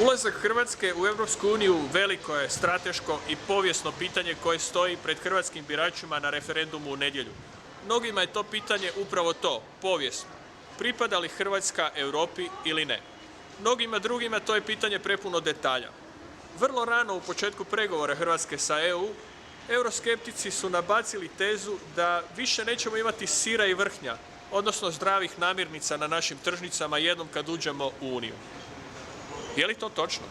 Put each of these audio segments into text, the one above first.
Ulazak Hrvatske u Europsku uniju veliko je strateško i povijesno pitanje koje stoji pred hrvatskim biračima na referendumu u nedjelju. Mnogima je to pitanje upravo to, povijesno. Pripada li Hrvatska Europi ili ne? Mnogima drugima to je pitanje prepuno detalja. Vrlo rano u početku pregovora Hrvatske sa EU, euroskeptici su nabacili tezu da više nećemo imati sira i vrhnja, odnosno zdravih namirnica na našim tržnicama jednom kad uđemo u Uniju. Je li to točno?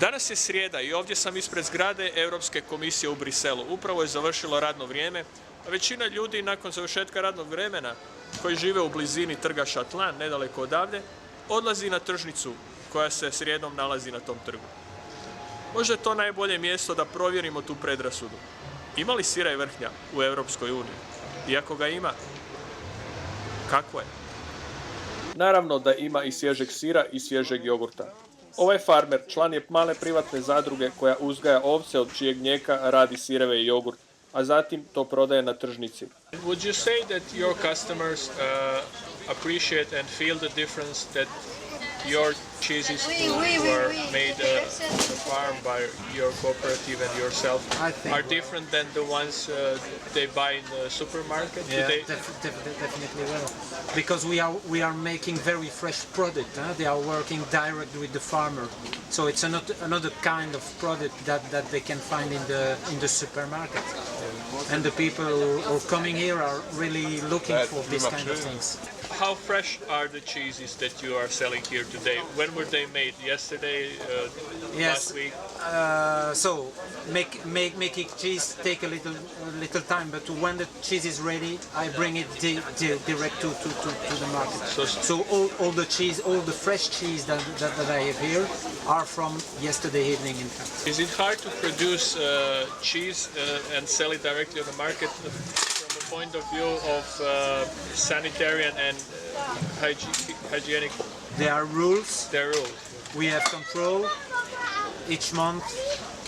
Danas je srijeda i ovdje sam ispred zgrade Europske komisije u Bruxellesu. Upravo je završilo radno vrijeme, a većina ljudi nakon završetka radnog vremena koji žive u blizini trga Šatlan, nedaleko odavde, odlazi na tržnicu koja se srijedom nalazi na tom trgu. Možda je to najbolje mjesto da provjerimo tu predrasudu. Ima li sira i vrhnja u Europskoj uniji? I ako ga ima, kako je? Naravno da ima i svježeg sira i svježeg jogurta. Ovaj farmer član je male privatne zadruge koja uzgaja ovce od čijeg mlijeka radi sireve i jogurt, a zatim to prodaje na tržnici. Would you say that your customers appreciate and feel the difference that your cheeses were made on the farm by your cooperative and yourself are different than the ones they buy in the supermarket today? Definitely will. Because we are making very fresh product. They are working direct with the farmer, so it's another kind of product that they can find in the supermarket. And the people who are coming here are really looking for these kind of things. How fresh are the cheeses that you are selling here today? When were they made? Yesterday? Last week? So making cheese take a little time, but when the cheese is ready, I bring it direct to the market. So all the cheese, all the fresh cheese that I have here are from yesterday evening, in fact. Is it hard to produce cheese and sell it directly on the market? Point of view of sanitarian and hygienic? There are rules. There are rules. We have control each month.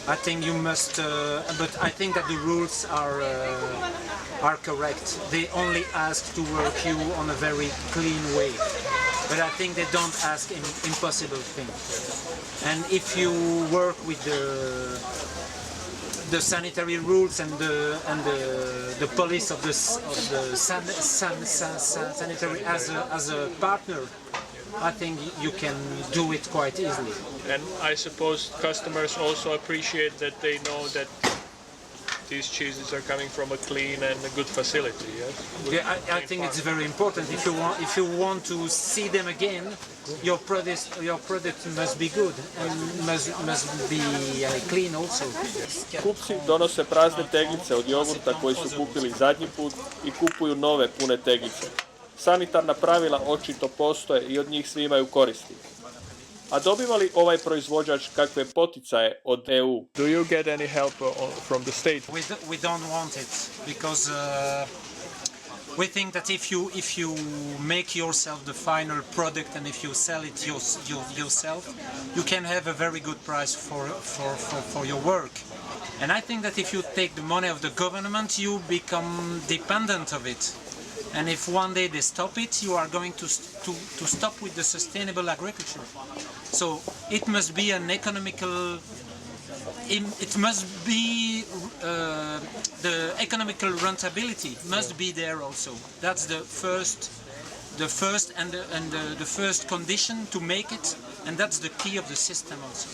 I think you must, but I think that the rules are correct. They only ask to work you on a very clean way, but I think they don't ask impossible things. And if you work with the sanitary rules and the police of the sanitary as a partner, I think you can do it quite easily. And I suppose customers also appreciate that they know that these cheeses are coming from a clean and a good facility. Yes? Yeah, I think it's very important. If you want to see them again, your product must be good and must be clean also. Kupci donose prazne teglice od jogurta koji su kupili zadnji put i kupuju nove pune teglice. Sanitarna pravila očito postoje i od njih svi imaju koristi. A dobiva li ovaj proizvođač kakve poticaje od EU? Do you get any help from the state? We don't want it because we think that if you make yourself the final product and if you sell it yourself, you can have a very good price for your work. And I think that if you take the money of the government, you become dependent of it. And if one day they stop it, you are going to stop with the sustainable agriculture. So it must be an economical. It must be the economical rentability must be there also. That's the first condition to make it, and that's the key of the system also.